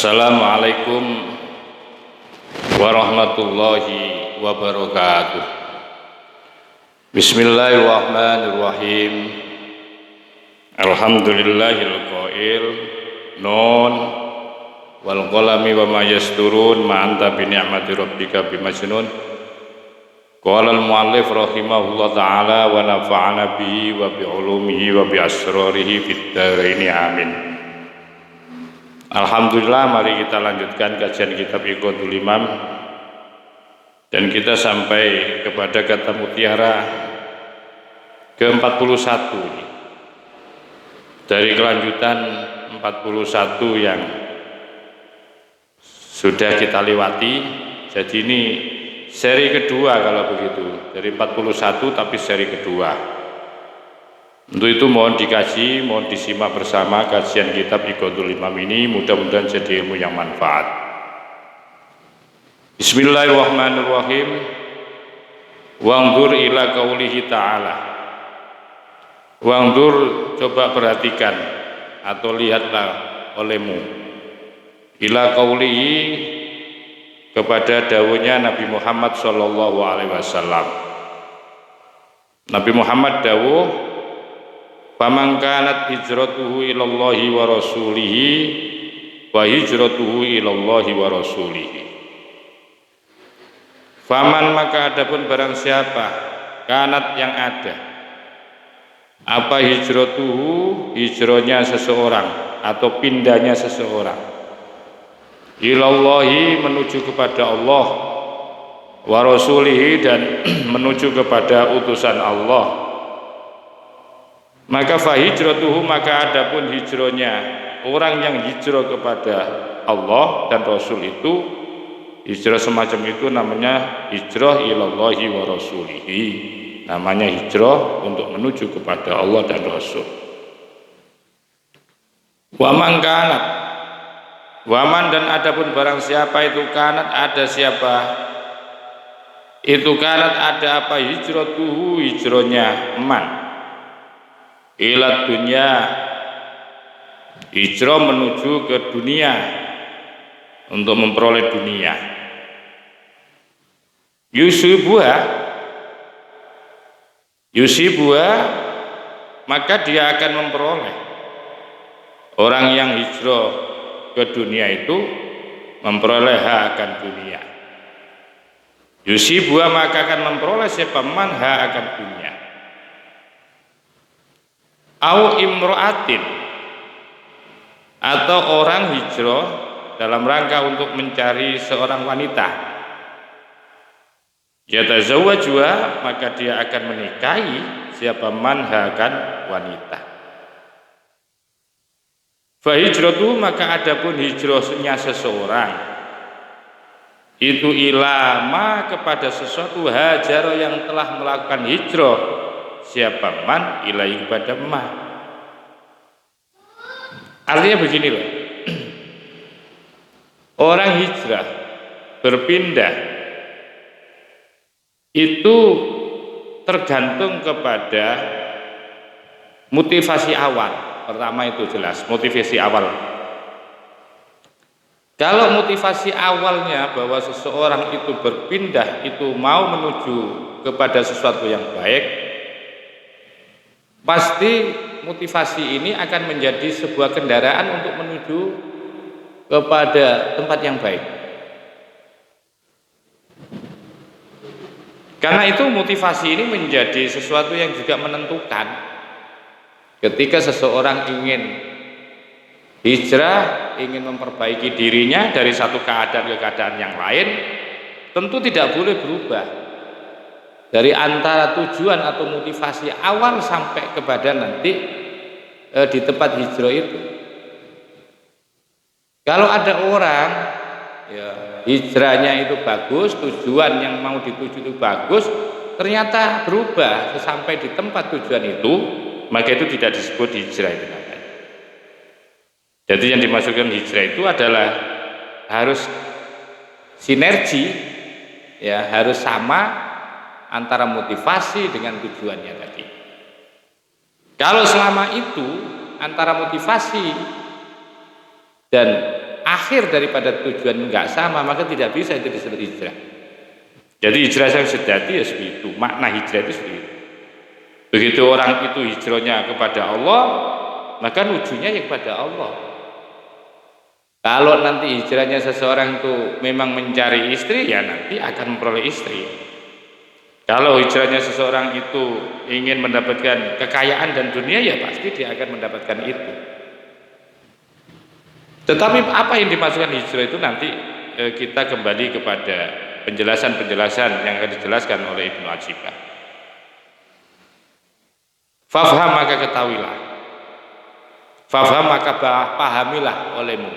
Assalamualaikum warahmatullahi wabarakatuh. Bismillahirrahmanirrahim. Alhamdulillahil qail nun wal qalami wa ma yasturun ma anta bi ni'mati rabbika bimajnun. Qala al muallif rahimahullah taala wa nafa'ana bihi wa bi ulumihi wa bi asrarihi fid dharain amin. Alhamdulillah, mari kita lanjutkan kajian kitab Iqadul Imam dan kita sampai kepada kata mutiara ke-41 dari kelanjutan 41 yang sudah kita lewati. Jadi ini seri kedua kalau begitu, dari 41 tapi seri kedua. Untuk itu mohon dikaji, mohon disimak bersama kajian kitab Iqadul Imam ini, mudah-mudahan jadi ilmu yang manfaat. Bismillahirrahmanirrahim. Wangdur ila qaulihi ta'ala. Wangdur, coba perhatikan atau lihatlah olehmu. Ila qaulihi, kepada dawuhnya Nabi Muhammad sallallahu alaihi wasallam. Nabi Muhammad dawuh, faman kanat hijratuhu ilallahi wa rasulihi wa hijratuhu ilallahi wa rasulihi. Faman, maka adapun barang siapa, kanat yang ada, apa hijratuhu, hijrahnya seseorang atau pindahnya seseorang, ilallahi, menuju kepada Allah, wa rasulihi, dan menuju kepada utusan Allah, maka fahijratuhu, maka adapun hijrahnya orang yang hijrah kepada Allah dan Rasul itu, hijrah semacam itu namanya hijrah ilallahi wa rasulihi, namanya hijrah untuk menuju kepada Allah dan Rasul. Waman kanat, waman, dan adapun barang siapa itu kanat, ada siapa itu kanat, ada apa hijratuhu, hijrahnya man, ilat dunia, hijrah menuju ke dunia, untuk memperoleh dunia. Yusibuha, maka dia akan memperoleh. Orang yang hijrah ke dunia itu memperoleh hak akan dunia. Yusibuha, maka akan memperoleh siapa man hak akan dunia. Au imro'atin, atau orang hijrah dalam rangka untuk mencari seorang wanita. Yatazawwajua, maka dia akan menikahi siapa man akan wanita. Fa hijratu, maka adapun hijrahnya seseorang itu ilama, kepada sesuatu hajar yang telah melakukan hijrah siapa man ilahi, kepada ma. Artinya begini loh, orang hijrah berpindah itu tergantung kepada motivasi awal. Pertama itu jelas motivasi awal. Kalau motivasi awalnya bahwa seseorang itu berpindah itu mau menuju kepada sesuatu yang baik, pasti motivasi ini akan menjadi sebuah kendaraan untuk menuju kepada tempat yang baik. Karena itu motivasi ini menjadi sesuatu yang juga menentukan. Ketika seseorang ingin hijrah, ingin memperbaiki dirinya dari satu keadaan ke keadaan yang lain, tentu tidak boleh berubah dari antara tujuan atau motivasi awal sampai kepada nanti di tempat hijrah itu. Kalau ada orang ya, hijrahnya itu bagus, tujuan yang mau dituju itu bagus, ternyata berubah sampai di tempat tujuan itu, maka itu tidak disebut hijrah itu namanya. Jadi yang dimaksudkan hijrah itu adalah harus sinergi, ya, harus sama antara motivasi dengan tujuannya tadi. Kalau selama itu antara motivasi dan akhir daripada tujuan nggak sama, maka tidak bisa itu disebut hijrah. Jadi hijrah yang sejati ya seperti itu, makna hijrah itu seperti itu. Begitu orang itu hijrahnya kepada Allah, maka ujungnya ya kepada Allah. Kalau nanti hijrahnya seseorang itu memang mencari istri, ya nanti akan memperoleh istri. Kalau hijrahnya seseorang itu ingin mendapatkan kekayaan dan dunia, ya pasti dia akan mendapatkan itu. Tetapi apa yang dimaksudkan hijrah itu nanti kita kembali kepada penjelasan-penjelasan yang akan dijelaskan oleh Ibnu Athiba. Fafham maka ketahuilah, fafham maka pahamilah olehmu,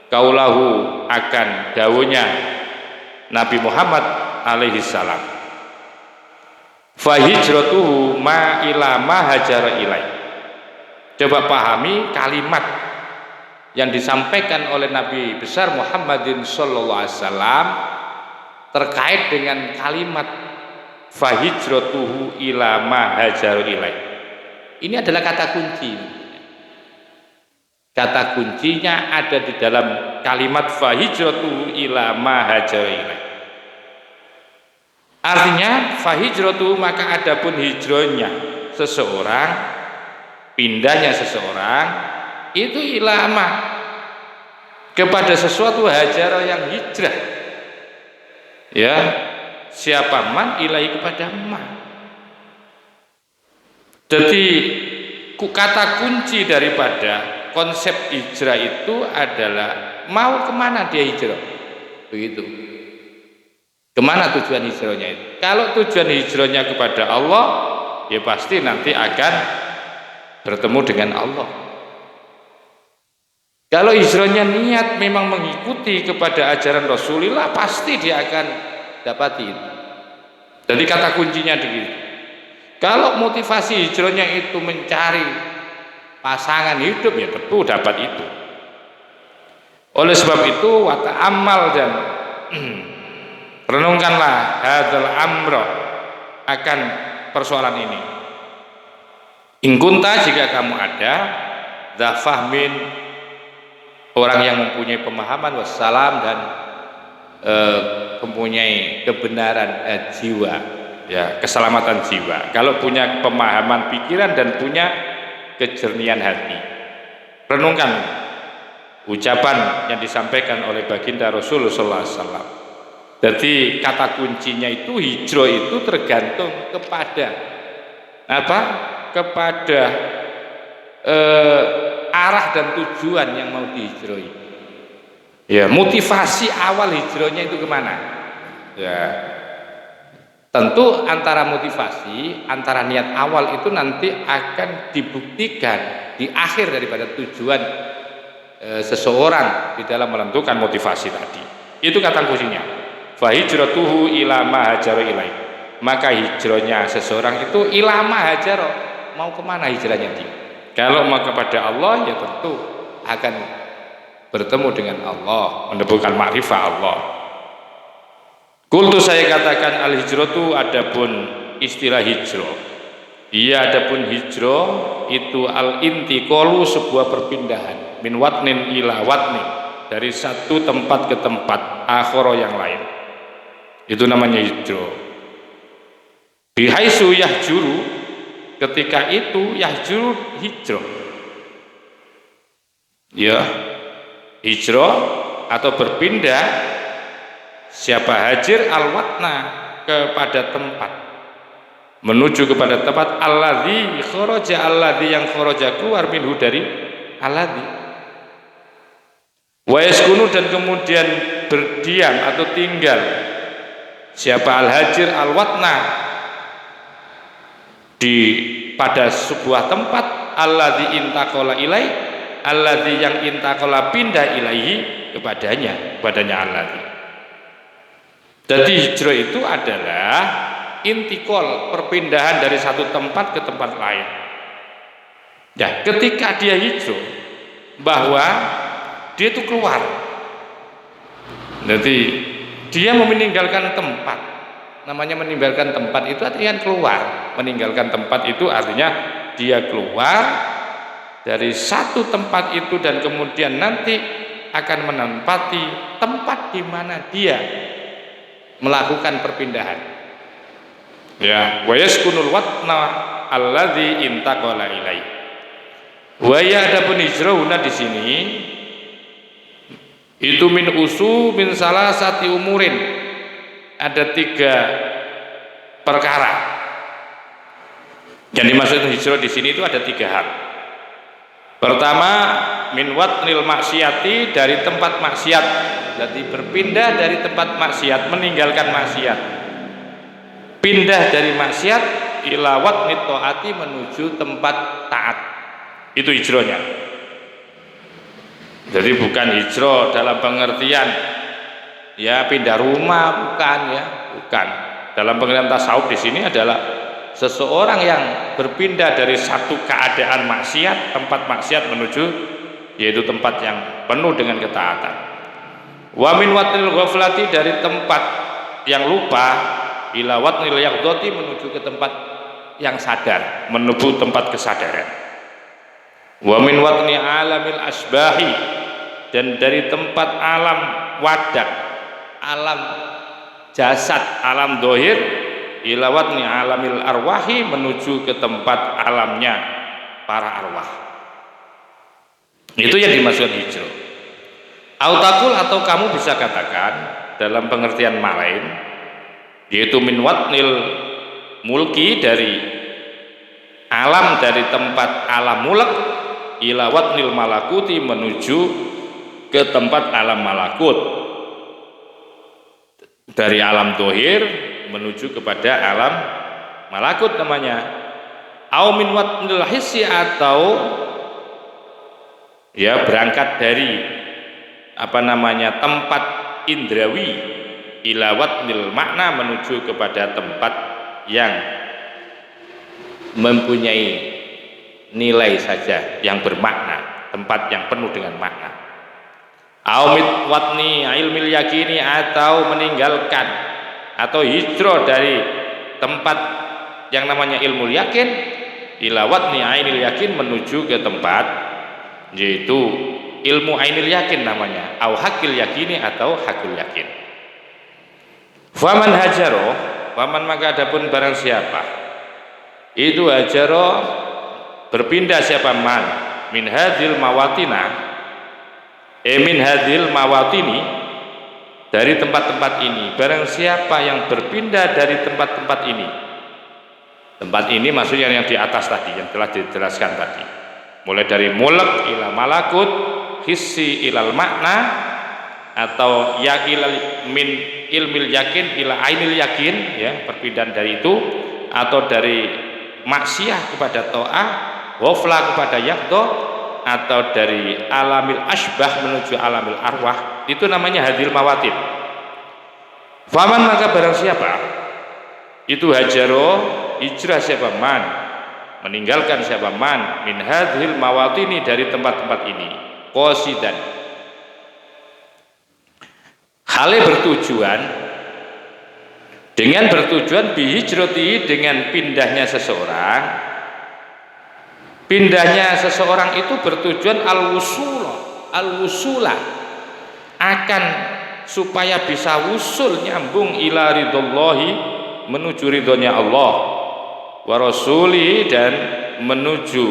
kaulahu akan dawuhnya Nabi Muhammad alaihi salam, fa hijratuhu ma ila ma hajara ilai. Coba pahami kalimat yang disampaikan oleh Nabi besar Muhammadin sallallahu alaihi wasallam terkait dengan kalimat fa hijratuhu ila ma hajara ilai. Ini adalah kata kunci. Kata kuncinya ada di dalam kalimat fa hijratuhu ila ma hajara ilai. Artinya fa hijratuhu maka adapun hijrahnya seseorang, pindahnya seseorang itu ilama kepada sesuatu hajara yang hijrah, ya, siapa man ilai kepada ma. Jadi kata kunci daripada konsep hijrah itu adalah mau kemana dia hijrah, begitu. Kemana tujuan hijrahnya itu? Kalau tujuan hijrahnya kepada Allah, ya pasti nanti akan bertemu dengan Allah. Kalau hijrahnya niat memang mengikuti kepada ajaran Rasulullah, pasti dia akan dapati itu. Jadi kata kuncinya begitu. Kalau motivasi hijrahnya itu mencari pasangan hidup, ya tentu dapat itu. Oleh sebab itu wa ta'ammal dan renungkanlah hadzal amra akan persoalan ini. In kunta jika kamu ada dza fahmin, orang yang mempunyai pemahaman wassalam dan mempunyai kebenaran jiwa, ya, keselamatan jiwa. Kalau punya pemahaman pikiran dan punya kejernihan hati, renungkan ucapan yang disampaikan oleh baginda Rasulullah sallallahu alaihi wasallam. Jadi kata kuncinya itu hijrah itu tergantung kepada apa? Kepada arah dan tujuan yang mau dihijrahi. Ya, motivasi awal hijrahnya itu kemana? Ya, tentu antara motivasi, antara niat awal itu nanti akan dibuktikan di akhir daripada tujuan seseorang di dalam menentukan motivasi tadi. Itu kata kuncinya. Fa hijratuhu ila ma hajara ilai. Maka hijrahnya seseorang itu ila ma hajara, mau kemana hijrahnya dia? Kalau mau kepada Allah, ya tentu akan bertemu dengan Allah, menemukan makrifah Allah. Kultu saya katakan al hijratu, adapun istilah hijrah, iya adapun hijrah itu al intiqalu, sebuah perpindahan, min watnin ila watnin, dari satu tempat ke tempat akhara yang lain. Itu namanya hijrah. Bihaisu yahjuru, ketika itu yahjuru hijrah. Ya, hijrah atau berpindah, siapa hajir al-watna, kepada tempat, menuju kepada tempat alladzi kharaja, alladzi yang kharaja keluar minhu dari alladzi, wa yaskunu dan kemudian berdiam atau tinggal siapa al-hajir al-watna di pada sebuah tempat alladzi intaqala ilai, alladzi yang intaqala pindah ilaihi kepadanya alladzi. Jadi hijrah itu adalah intikal, perpindahan dari satu tempat ke tempat lain. Ya, ketika dia hijrah, bahwa dia itu keluar. Jadi dia meninggalkan tempat. Namanya meninggalkan tempat itu artinya keluar. Meninggalkan tempat itu artinya dia keluar dari satu tempat itu dan kemudian nanti akan menempati tempat di mana dia melakukan perpindahan. Ya, wa yaskunul watna alladzi intaqala ilai. Wa ya adapun hijrahuna di sini itu min salasati umurin, ada 3 perkara. Yang dimaksud hijrah di sini itu ada 3 hal. Pertama, min watnil maksiati, dari tempat maksiat. Jadi berpindah dari tempat maksiat, meninggalkan maksiat. Pindah dari maksiat ila watnit taati, menuju tempat taat. Itu hijrahnya. Jadi bukan hijrah dalam pengertian ya pindah rumah, bukan ya, bukan. Dalam pengertian tasawuf di sini adalah seseorang yang berpindah dari satu keadaan maksiat, tempat maksiat, menuju yaitu tempat yang penuh dengan ketaatan. Wa min watnil ghaflati, dari tempat yang lupa, ila watnil yaqdati, menuju ke tempat yang sadar, menuju tempat kesadaran. Wa min watni alamil asbahi, dan dari tempat alam wadah, alam jasad, alam dohir, ila watni alamil arwahi, menuju ke tempat alamnya para arwah. Itu yang dimaksud hijrah. Autakul, atau kamu bisa katakan dalam pengertian lain, yaitu min watnil mulki, dari alam, dari tempat alam mulk, ila watnil malakuti, menuju ke tempat alam malakut, dari alam dohir menuju kepada alam malakut namanya. Au min watnil hissi, atau ya berangkat dari tempat indrawi, ila watnil makna, menuju kepada tempat yang mempunyai nilai saja, yang bermakna, tempat yang penuh dengan makna. Au mit watni ilmil yakini, atau meninggalkan atau hijrah dari tempat yang namanya ilmu yakin, ila watni ainil yakin, menuju ke tempat yaitu ilmu ainil yakin namanya, au hakil yakini, atau hakul yakin. Faman hajaro, faman maka adapun barang siapa itu hajaro, berpindah siapa, man min hadil mawatina, min hadil mawatini, dari tempat-tempat ini. Barang siapa yang berpindah dari tempat-tempat ini, tempat ini maksudnya yang di atas tadi, yang telah dijelaskan tadi, mulai dari mulk ila malakut, hissi ilal makna, atau ya ilal min ilmil yakin ila ainil yakin, ya perpindahan dari itu, atau dari maksiyah kepada ta'ah, ghaflah kepada yaqdha, atau dari alamil asbah menuju alamil arwah, itu namanya hadil mawatin. Faman maka barang siapa itu hajaro, hijrah siapa, man meninggalkan siapa, man min hadhil mawatini, dari tempat-tempat ini, qasidan hale bertujuan, dengan bertujuan bihijrati, dengan pindahnya seseorang. Pindahnya seseorang itu bertujuan al-wusula, akan supaya bisa wusul, nyambung ila ridhollahi, menuju ridhonya Allah, wa rasuli, dan menuju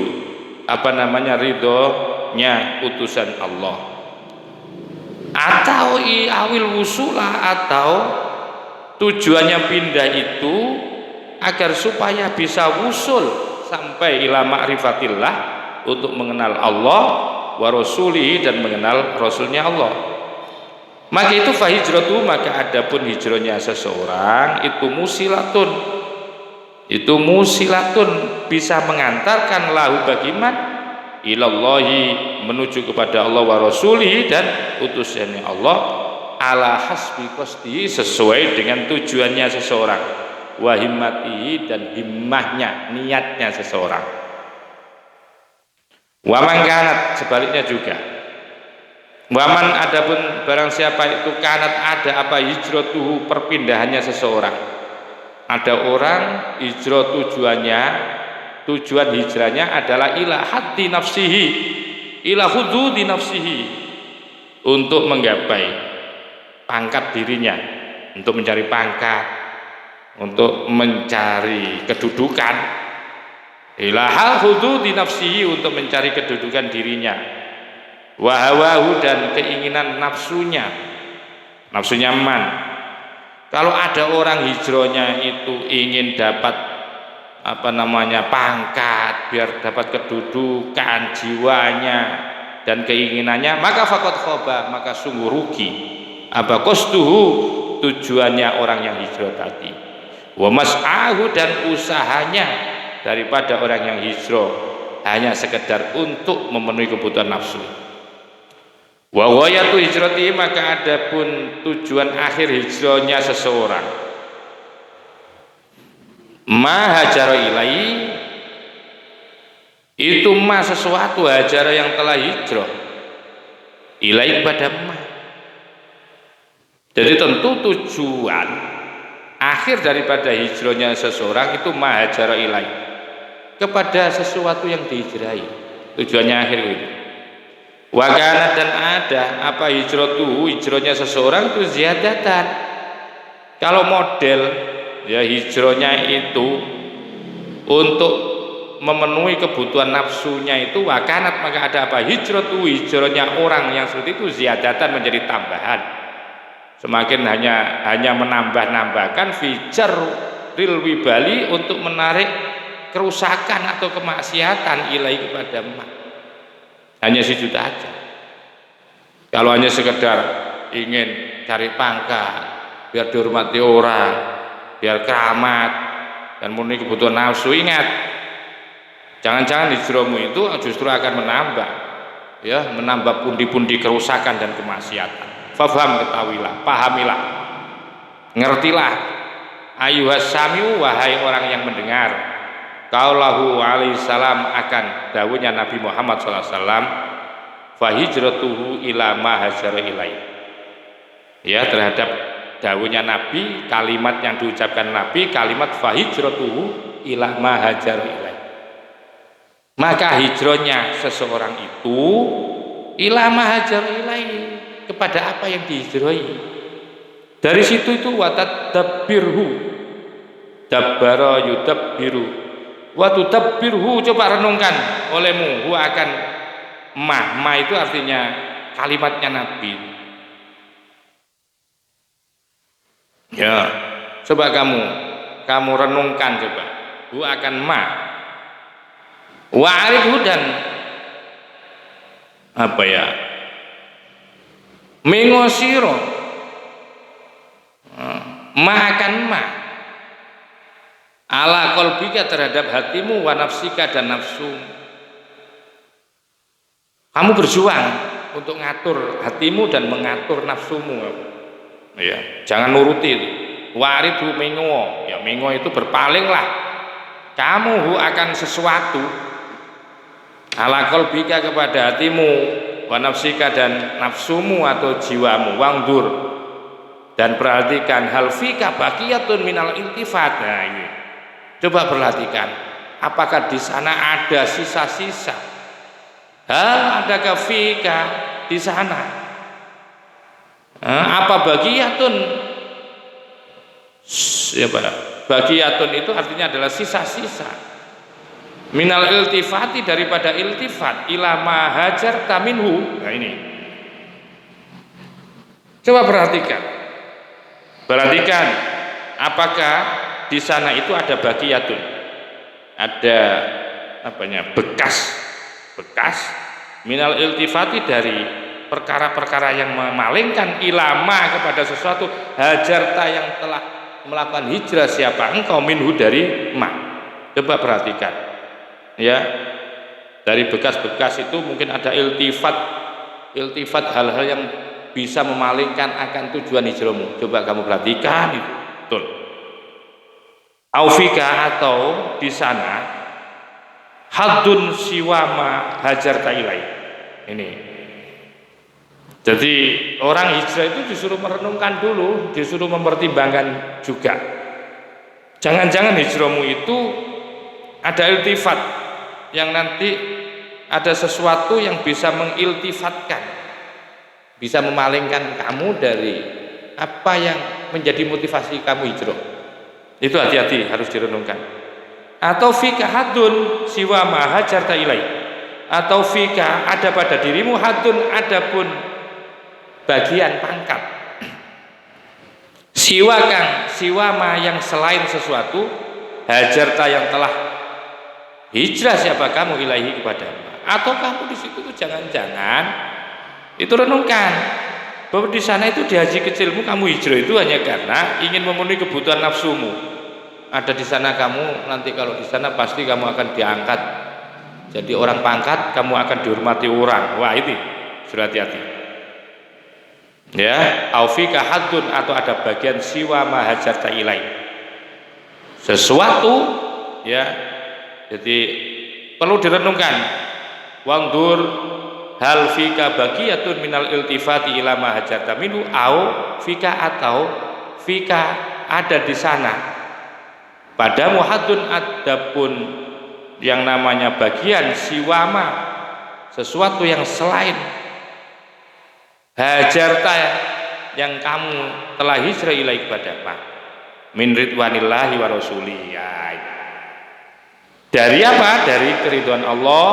ridhonya utusan Allah. Atau awil wusula, atau tujuannya pindah itu agar supaya bisa wusul sampai ila ma'rifatillah, untuk mengenal Allah, wa rasulihi, dan mengenal rasulnya Allah. Maka itu fahijratu, maka adapun hijrahnya seseorang itu musilatun, bisa mengantarkan lahu bagiman ilallahi, menuju kepada Allah, wa rasulihi, dan utusannya Allah, ala hasbi qasdihi, sesuai dengan tujuannya seseorang, wa himmatihi, dan himmahnya, niatnya seseorang. Wa man kanat, sebaliknya juga. Wa man adapun barang siapa itu kanat ada apa hijratuhu, perpindahannya seseorang. Ada orang hijrah tujuan hijrahnya adalah ila haddi nafsihi, ila hududi nafsihi, untuk menggapai pangkat dirinya, untuk mencari pangkat, untuk mencari kedudukan. Ilahal hududi nafsihi, untuk mencari kedudukan dirinya, wahawahu, dan keinginan nafsunya man. Kalau ada orang hijrahnya itu ingin dapat pangkat, biar dapat kedudukan jiwanya dan keinginannya, maka faqad khoba, maka sungguh rugi qastuhu, tujuannya orang yang hijrah tadi, wa mas'ahu, dan usahanya daripada orang yang hijrah hanya sekedar untuk memenuhi kebutuhan nafsu. Wa ghayatu hijrati, maka adapun tujuan akhir hijrahnya seseorang, ma hajara ilai, itu ma sesuatu, hajara yang telah hijrah, ilai kepada ma. Jadi tentu tujuan akhir daripada hijrahnya seseorang itu ma hajara ilai, kepada sesuatu yang dihijrahi, tujuannya akhir itu. Wakanat, dan ada apa hijrahnya seseorang itu ziyadatan. Kalau model ya hijrahnya itu untuk memenuhi kebutuhan nafsunya itu, wakanat, maka ada apa hijrahnya orang yang seperti itu ziyadatan, menjadi tambahan, semakin hanya menambah-nambahkan fijar ril wibali, untuk menarik kerusakan atau kemaksiatan ilai kepada mak. Hanya sejuta aja. Kalau hanya sekedar ingin cari pangkat, biar dihormati orang, biar keramat, dan memenuhi kebutuhan nafsu, ingat, jangan-jangan hijrahmu itu justru akan menambah pundi-pundi kerusakan dan kemaksiatan. Fafham, ketahuilah, pahamilah, ngertilah, ayuhas samiu, wahai orang yang mendengar, qaulahu alaihi salam, akan dawuhnya Nabi Muhammad SAW, fahijratuhu ila ma hajara ilai, ya, terhadap dawuhnya Nabi, kalimat yang diucapkan Nabi, kalimat fahijratuhu ila ma hajara ilai, maka hijrahnya seseorang itu ila ma hajara ilai, kepada apa yang dihijrahi. Dari situ itu watadabbirhu, dabbara yudabbiru, waktu tabbirhu, coba renungkan olehmu, huwa akan ma itu artinya kalimatnya Nabi. Ya, coba kamu renungkan, coba, huwa akan ma, wa'arifhu, dan mengosiro, ma akan ma, ala qalbika, terhadap hatimu, wa nafsika, dan nafsu. Kamu berjuang untuk ngatur hatimu dan mengatur nafsumu, ya, jangan nuruti. Waridhu mengo, ya, mengo itu berpalinglah kamu akan sesuatu, ala qalbika, kepada hatimu, wa nafsika, dan nafsumu atau jiwamu, wangdur, dan perhatikan, hal fika baqiyatun minal iltifat. Nah, ini coba perhatikan, apakah di sana ada sisa-sisa? Hal adakah fika di sana? Apa bagiyatun? Bagiyatun itu artinya adalah sisa-sisa. Minal iltifati, daripada iltifat, ila ma hajarta minhu. Nah, ini coba perhatikan, apakah di sana itu ada bagiyatun, ada bekas minal iltifati, dari perkara-perkara yang memalingkan, ilama, kepada sesuatu, hajarta, yang telah melakukan hijrah siapa engkau, minhu, dari ma. Coba perhatikan, ya, dari bekas-bekas itu mungkin ada iltifat, hal-hal yang bisa memalingkan akan tujuan hijrahmu. Coba kamu perhatikan itu, betul. Aufika, atau di sana hadun siwama hajarta ilai. Ini jadi orang hijrah itu disuruh merenungkan dulu, disuruh mempertimbangkan juga. Jangan-jangan hijrahmu itu ada iltifat, yang nanti ada sesuatu yang bisa mengiltifatkan, bisa memalingkan kamu dari apa yang menjadi motivasi kamu hijrah. Itu hati-hati, harus direnungkan. Atau fika hadun siwa ma hajarta ilai, atau fika ada pada dirimu hadun adapun bagian pangkat siwa ma yang selain sesuatu hajarta yang telah hijrah siapa kamu ilahi kepada. Atau kamu di situ tuh jangan-jangan itu renungkan bahwa di sana itu di haji kecilmu kamu hijrah itu hanya karena ingin memenuhi kebutuhan nafsumu. Ada di sana kamu nanti kalau di sana pasti kamu akan diangkat jadi orang pangkat, kamu akan dihormati orang. Wah ini sudah hati-hati. Ya, aufika hadun atau ada bagian siwa mahajarta ilai. Sesuatu ya. Jadi perlu direnungkan. Wangdur hal fika bagiyatun minal iltifati ila ma hajarta minhu au fika atau fika ada di sana pada muhadun adapun yang namanya bagian siwama sesuatu yang selain hajarta yang kamu telah hijrah ilaih kepada min ridwanillahi wa rasuli dari apa? Dari keridhaan Allah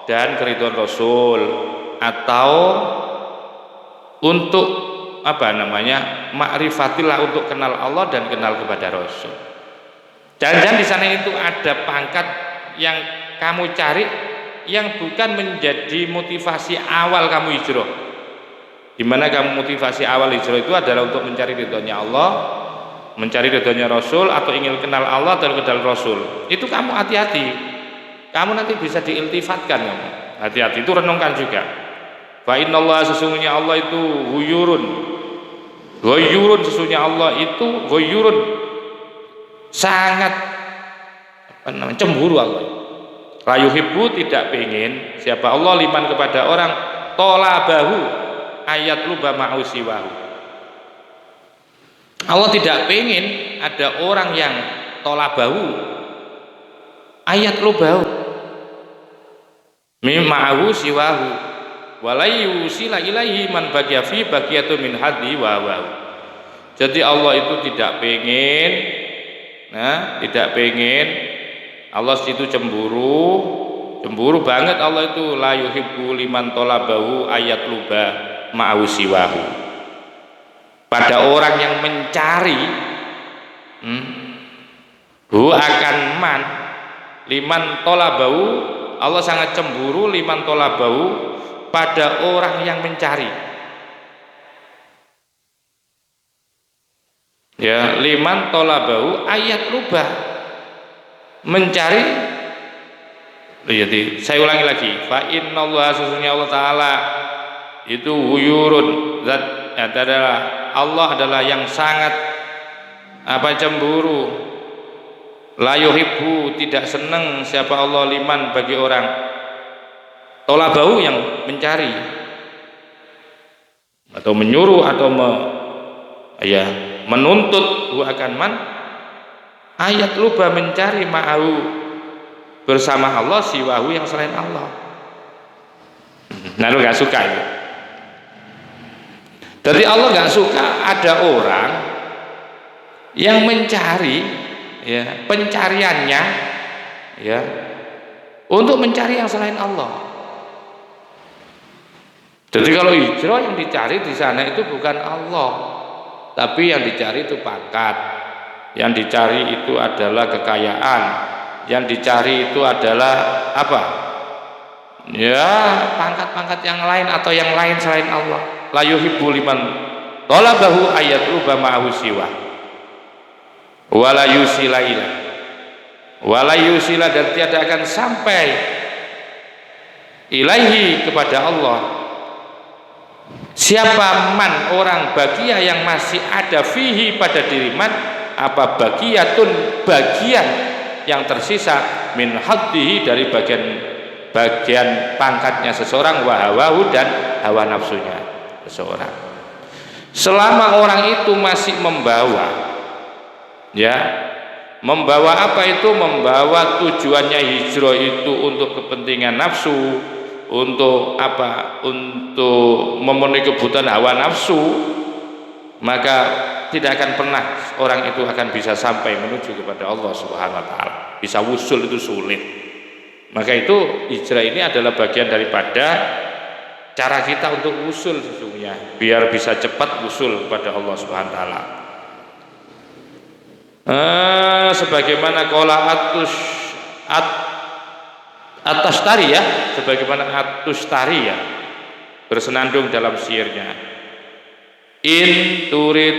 dan keridhaan Rasul, atau untuk apa namanya ma'rifatillah, untuk kenal Allah dan kenal kepada Rasul. Jangan-jangan di sana itu ada pangkat yang kamu cari yang bukan menjadi motivasi awal kamu hijrah. Di mana kamu motivasi awal hijrah itu adalah untuk mencari ridhonya Allah, mencari ridhonya Rasul, atau ingin kenal Allah atau kenal Rasul. Itu kamu hati-hati. Kamu nanti bisa diiltifatkan. Hati-hati, itu renungkan juga. Fa innallaha sesungguhnya Allah itu ghayyurun sesungguhnya Allah itu ghayyurun sangat cemburu Allah. La yuhibbu tidak pengen siapa Allah liman kepada orang tolabahu ayat luba ma'usiwahu. Allah tidak pengen ada orang yang tolabahu ayat lubahu mima'ahu siwahu walayu sila ilaihi man bagiya fi bagiyatu min hadhi wa wahu. Jadi Allah itu tidak pengen, tidak pengen, Allah itu cemburu banget. Allah itu la yuhibbu liman tolabahu ayat luba ma'ahu siwahu, pada orang yang mencari hu akan man liman tolabahu. Allah sangat cemburu liman tolabahu pada orang yang mencari. Ya, liman tolabahu ayat lubah mencari. Jadi saya ulangi lagi. Fa innallaha sesungguhnya Allah Taala itu huyurun zat adalah Allah adalah yang sangat cemburu. La yuhibbu tidak senang siapa Allah liman bagi orang tolabau yang mencari atau menyuruh atau menuntut akan man ayat luba mencari ma'ahu bersama Allah siwahu yang selain Allah. Nah lu gak suka ya? Jadi Allah gak suka ada orang yang mencari pencariannya untuk mencari yang selain Allah. Jadi kalau hijrah yang dicari di sana itu bukan Allah, tapi yang dicari itu pangkat, yang dicari itu adalah kekayaan, yang dicari itu adalah apa? Pangkat-pangkat yang lain atau yang lain selain Allah. La yuhibbu liman talabahu ayatlu ma'ahu siwa wala yusila dan tiada akan sampai ilaihi kepada Allah siapa man orang bagia yang masih ada fihi pada diri man apa bagiyatun bagian yang tersisa min haddihi dari bagian pangkatnya seseorang wa hawahu dan hawa nafsunya seseorang. Selama orang itu masih membawa apa itu? Membawa tujuannya hijrah itu untuk kepentingan nafsu, untuk apa? Untuk memenuhi kebutuhan hawa nafsu, maka tidak akan pernah orang itu akan bisa sampai menuju kepada Allah Subhanahu wa taala. Bisa wusul itu sulit. Maka itu hijrah ini adalah bagian daripada cara kita untuk wusul sesungguhnya, biar bisa cepat wusul kepada Allah Subhanahu wa taala. Sebagaimana qala At-Tastari ya, sebagaimana At-Tastari ya bersenandung dalam syairnya, in turid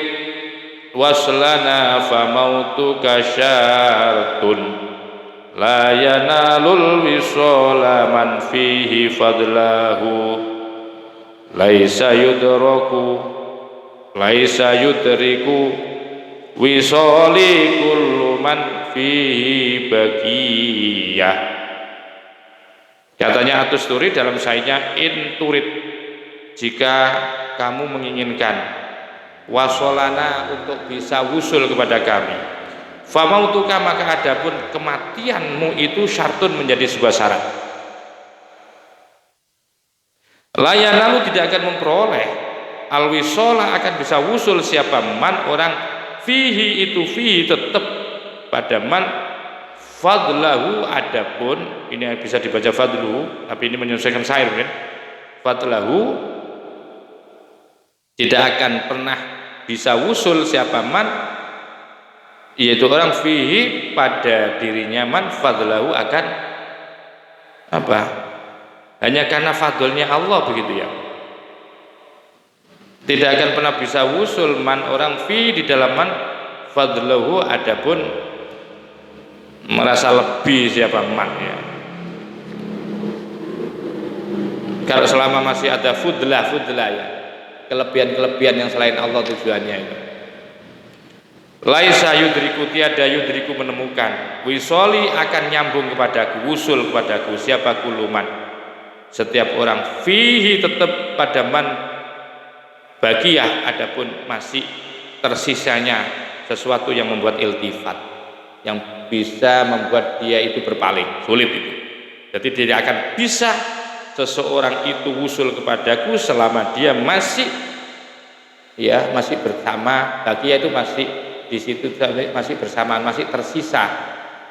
waslana fa mautuka syartun la yanalul wisala man fihi fadlahu laisa yudriku wisali kullu man fihi baqiyah. Katanya At-Tusturi dalam syairnya, in turid, jika kamu menginginkan wasolana untuk bisa wusul kepada kami, famautuka maka adapun kematianmu itu syartun menjadi sebuah syarat. Layanalu tidak akan memperoleh alwisola akan bisa wusul siapa man orang fihi itu fihi tetap pada man fadlahu adapun ini bisa dibaca fadlu tapi ini menyelesaikan syair kan, fadlahu tidak akan pernah bisa wusul siapa man yaitu orang fihi pada dirinya man fadlahu akan apa hanya karena fadlnya Allah begitu ya, tidak akan pernah bisa wusul man orang fi di dalam man fadlahu adapun merasa lebih siapa man ya. Kalau selama masih ada fudlah ya, kelebihan yang selain Allah tujuannya itu. Laisa yudriku tiada yudriku menemukan wisoli akan nyambung kepadaku wusul kepadaku siapa kuluman setiap orang fihi tetap pada man bagiyah adapun masih tersisanya sesuatu yang membuat iltifat yang bisa membuat dia itu berpaling, sulit itu. Jadi tidak akan bisa seseorang itu wusul kepadaku selama dia masih bersama bagiyah itu masih di situ, masih bersamaan, masih tersisa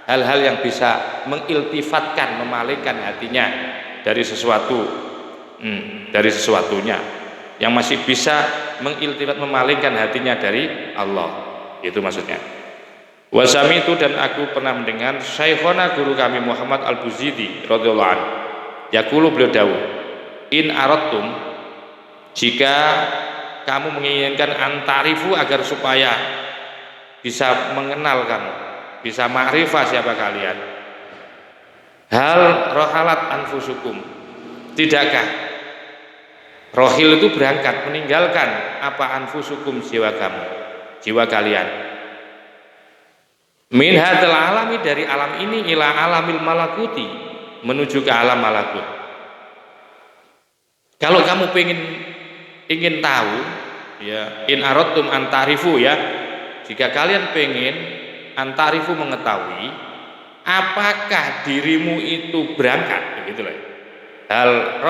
hal-hal yang bisa mengiltifatkan, memalingkan hatinya dari sesuatunya yang masih bisa mengiltifat, memalingkan hatinya dari Allah, itu maksudnya. Wasami itu dan aku pernah mendengar Syekhona guru kami Muhammad Al-Buzidi radhiyallahu anhu yaqulu beliau dawuh, in aradtum jika kamu menginginkan antarifu agar supaya bisa mengenal kamu, bisa ma'rifah siapa kalian, hal rohalat anfusukum, tidakkah rohil itu berangkat meninggalkan apa anfusukum jiwa kamu, jiwa kalian, min hadzal alami dari alam ini ila alamil malakuti menuju ke alam malakut. Kalau kamu ingin tahu ya, in aradtum antarifu ya, jika kalian pengen antarifu mengetahui apakah dirimu itu berangkat begitu loh. Hal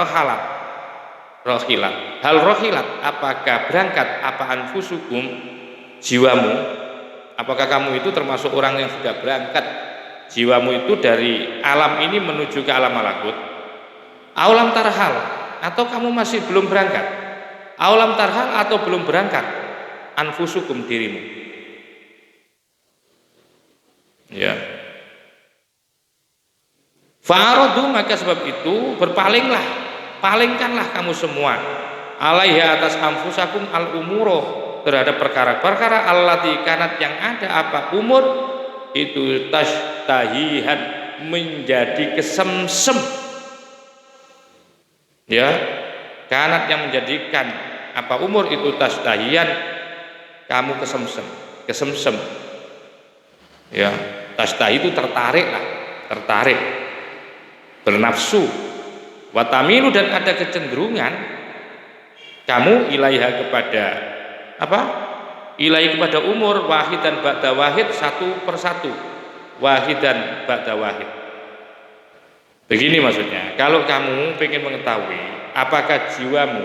rohilat apakah berangkat apa anfusukum jiwamu, apakah kamu itu termasuk orang yang sudah berangkat jiwamu itu dari alam ini menuju ke alam malakut, aulam tarhal atau kamu masih belum berangkat, aulam tarhal atau belum berangkat anfusukum dirimu ya. Fa'aradu maka sebab itu palingkanlah kamu semua alaiha atas anfusakum al-umuro terhadap perkara-perkara allati kanat yang ada apa umur itu tashtahihan menjadi kesemsem ya, kanat yang menjadikan apa umur itu tashtahihan kamu kesemsem ya, tashtahi itu tertarik bernafsu, watamilu dan ada kecenderungan kamu ilaiha kepada apa? Ilai kepada umur wahid dan ba'da wahid satu persatu, wahid dan ba'da wahid. Begini maksudnya, kalau kamu ingin mengetahui apakah jiwamu,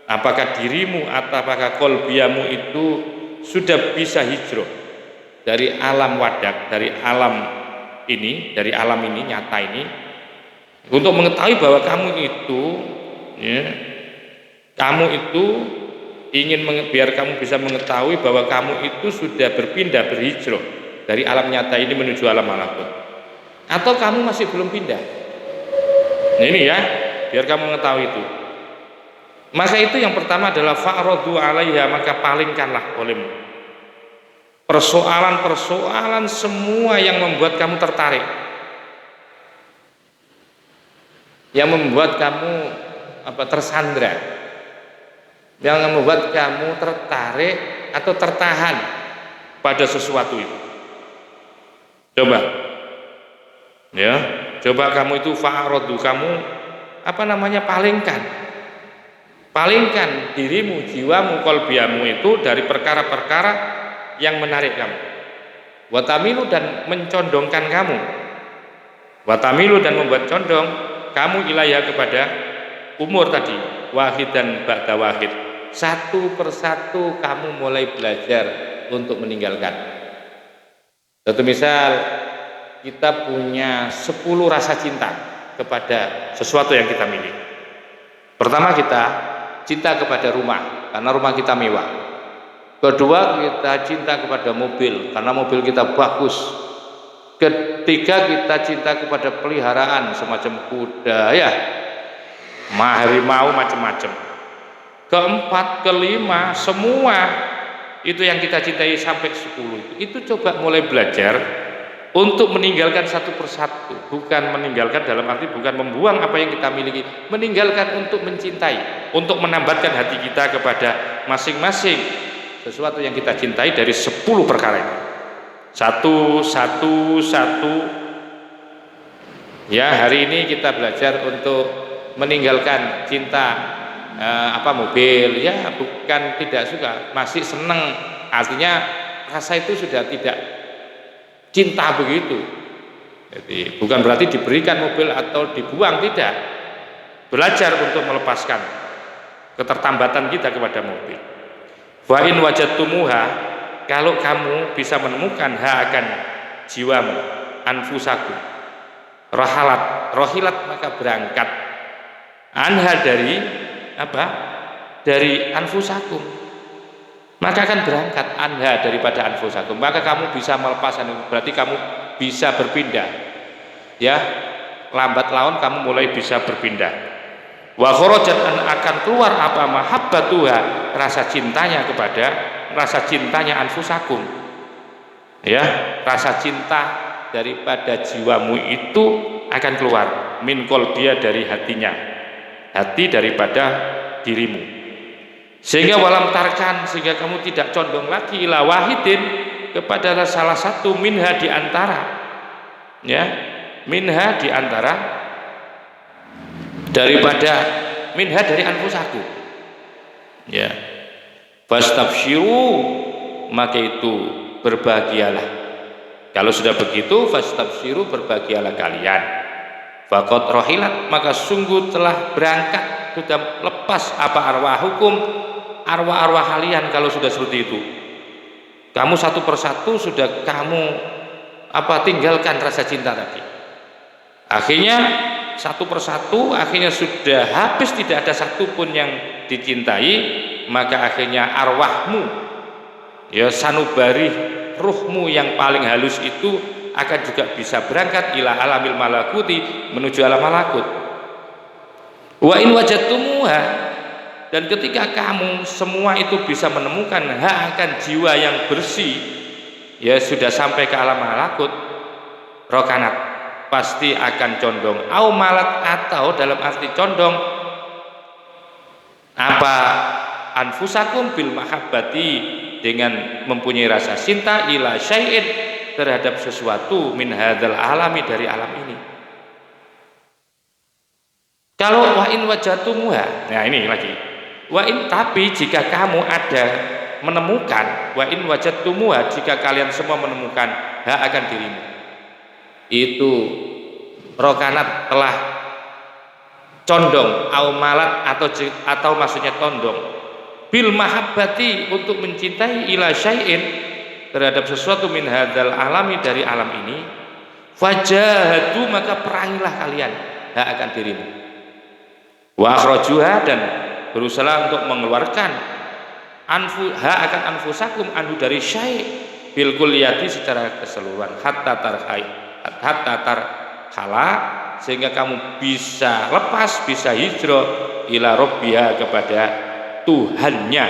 apakah dirimu, atau apakah kolbiamu itu sudah bisa hijrah dari alam wadak, dari alam ini nyata ini, untuk mengetahui bahwa kamu itu, ya, kamu itu biar kamu bisa mengetahui bahwa kamu itu sudah berhijrah dari alam nyata ini menuju alam malakut. Atau kamu masih belum pindah. Nah ini ya, biar kamu mengetahui itu. Maka itu yang pertama adalah fa'radu 'alaiha, maka palingkanlah olehmu persoalan-persoalan semua yang membuat kamu tertarik, yang membuat kamu tersandra, yang membuat kamu tertarik atau tertahan pada sesuatu itu. Coba kamu itu fa'radu, kamu palingkan dirimu, jiwamu, kolbiamu itu dari perkara-perkara yang menarik kamu. Watamilu, dan mencondongkan kamu. Watamilu, dan membuat condong kamu ilaiha, kepada umur tadi, wahid dan ba'da wahid. Satu persatu kamu mulai belajar untuk meninggalkan. Satu misal, kita punya 10 rasa cinta kepada sesuatu yang kita miliki. Pertama, kita cinta kepada rumah karena rumah kita mewah. Kedua, kita cinta kepada mobil karena mobil kita bagus. Ketiga, kita cinta kepada peliharaan semacam kuda, ya, harimau, macam-macam. Keempat, kelima, semua itu yang kita cintai sampai 10 itu coba mulai belajar untuk meninggalkan satu persatu. Bukan meninggalkan dalam arti bukan membuang apa yang kita miliki, meninggalkan untuk mencintai, untuk menambatkan hati kita kepada masing-masing sesuatu yang kita cintai dari 10 perkara itu. Satu. Ya, hari ini kita belajar untuk meninggalkan cinta mobil, ya, bukan tidak suka, masih senang, artinya rasa itu sudah tidak cinta begitu. Jadi bukan berarti diberikan mobil atau dibuang, tidak. Belajar untuk melepaskan ketertambatan kita kepada mobil. Wa in wajadtumuha, kalau kamu bisa menemukan akan jiwamu, anfusaku, rohilat, maka berangkat anha, dari anfusakum, maka akan berangkat anha, daripada anfusakum, maka kamu bisa melepaskan, berarti kamu bisa berpindah, ya, lambat laun kamu mulai bisa berpindah. Wa kharajat, akan keluar mahabbatuha, rasa cintanya anfusakum, ya, rasa cinta daripada jiwamu itu akan keluar min qalbiya, dari hati daripada dirimu, sehingga walam tarkan, sehingga kamu tidak condong lagi ila wahidin, kepada salah satu minha di antara, ya, minha di antara, daripada minha dari anfusaku, ya. Fastabsyiru, maka itu berbahagialah. Kalau sudah begitu, fastabsyiru, berbahagialah kalian. Faqad rohilat, maka sungguh telah berangkat, sudah lepas arwah-hukum, arwah-arwah kalian. Kalau sudah seperti itu, kamu satu persatu sudah kamu tinggalkan rasa cinta tadi. Akhirnya satu persatu, akhirnya sudah habis, tidak ada satupun yang dicintai, maka akhirnya arwahmu, ya, sanubari, ruhmu yang paling halus itu akan juga bisa berangkat ila alamil malakuti, menuju alam malakut. Wa in wajadtumuha, dan ketika kamu semua itu bisa menemukan akan jiwa yang bersih, ya, sudah sampai ke alam malakut, rokanat, pasti akan condong, au malat, atau dalam arti condong anfusakum bil mahabbati, dengan mempunyai rasa cinta ila syai'in, terhadap sesuatu min hadzal alami, dari alam ini. Kalau wa in wajatumuha, nah ini lagi, wa in, tapi jika kamu ada menemukan, wa in wajatumuha, jika kalian semua menemukan akan dirimu, itu rokanat telah condong, au malat atau maksudnya condong, bil mahabbati untuk mencintai ila syai'in terhadap sesuatu min hadzal alami dari alam ini, fajahadu maka perangilah kalian akan dirimu, wa akhrajuha dan berusaha untuk mengeluarkan akan anfusakum anhu dari syai' bil kulliyati secara keseluruhan hatta tarkhala sehingga kamu bisa lepas, bisa hijrah ila rabbiha kepada Tuhannya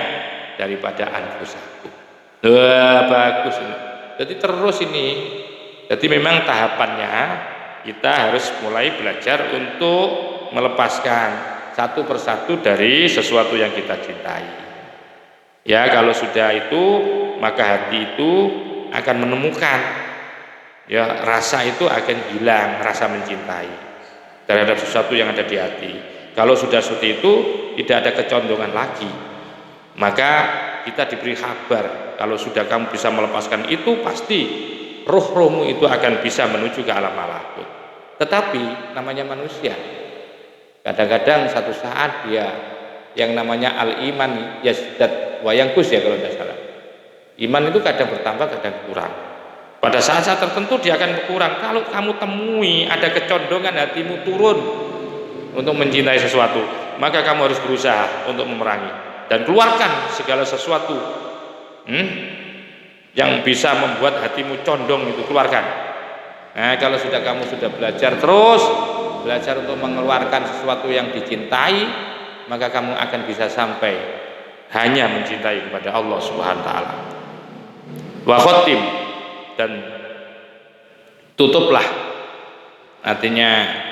daripada anfusakum. Bagus ini. Jadi terus ini. Jadi memang tahapannya kita harus mulai belajar untuk melepaskan satu persatu dari sesuatu yang kita cintai. Ya, kalau sudah itu maka hati itu akan menemukan, ya, rasa itu akan hilang, rasa mencintai terhadap sesuatu yang ada di hati. Kalau sudah seperti itu tidak ada kecondongan lagi, maka kita diberi kabar kalau sudah kamu bisa melepaskan itu pasti roh-rohmu itu akan bisa menuju ke alam malakut. Tetapi namanya manusia, kadang-kadang satu saat dia yang namanya al-iman yazdat wa yanqus, ya kalau tidak salah. Iman itu kadang bertambah, kadang kurang. Pada saat-saat tertentu dia akan berkurang. Kalau kamu temui ada kecondongan hatimu turun untuk mencintai sesuatu, maka kamu harus berusaha untuk memerangi dan keluarkan segala sesuatu yang bisa membuat hatimu condong, itu keluarkan. Nah, kalau kamu sudah belajar terus, belajar untuk mengeluarkan sesuatu yang dicintai, maka kamu akan bisa sampai hanya mencintai kepada Allah Subhanahu wa taala. Wa khatim, dan tutuplah, artinya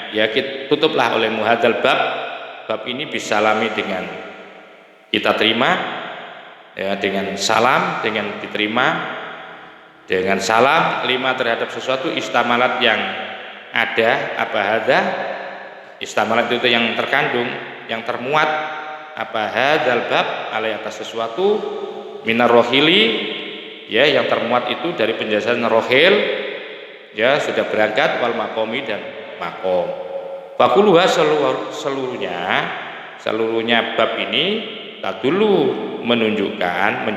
ya tutuplah oleh muhadzal bab ini bisalami dengan kita terima, ya, dengan salam, dengan diterima dengan salam, lima terhadap sesuatu istamalat yang ada, apa hadza, istamalat itu yang terkandung, yang termuat, apa hadzal bab, alai atas sesuatu, minar rohili, ya, yang termuat itu dari penjelasan rohil, ya, sudah berangkat, wal makomi dan makom. Fakuluha seluruhnya bab ini dulu menunjukkan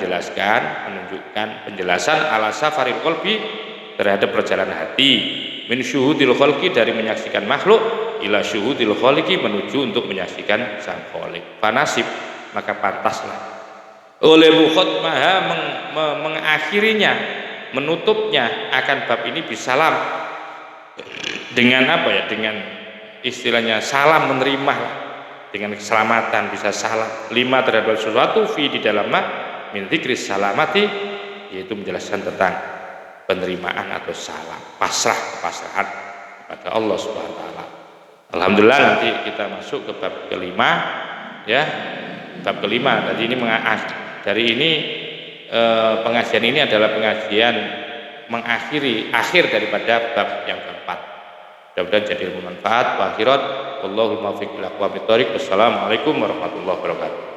penjelasan ala safaril qalbi terhadap perjalanan hati, min syuhudil khalqi dari menyaksikan makhluk ila syuhudil khaliqi menuju untuk menyaksikan sang khaliq. Fanasib maka pantaslah oleh mukhotmaha mengakhirinya, menutupnya akan bab ini bisalam dengan apa ya, dengan istilahnya salam, menerima dengan keselamatan, bisa salam lima terhadap sesuatu fi di dalamnya min dzikris salamati, yaitu menjelaskan tentang penerimaan atau salam, pasrahan kepada Allah Subhanahu wa taala. Alhamdulillah, nanti kita masuk ke bab kelima, ya, bab kelima. Tadi ini pengajian ini adalah pengajian akhir daripada bab yang keempat. Mudah-mudahan jadi bermanfaat. Wa akhirat, wallahul muwaffiq ila aqwamit thoriq. Wassalamualaikum warahmatullahi wabarakatuh.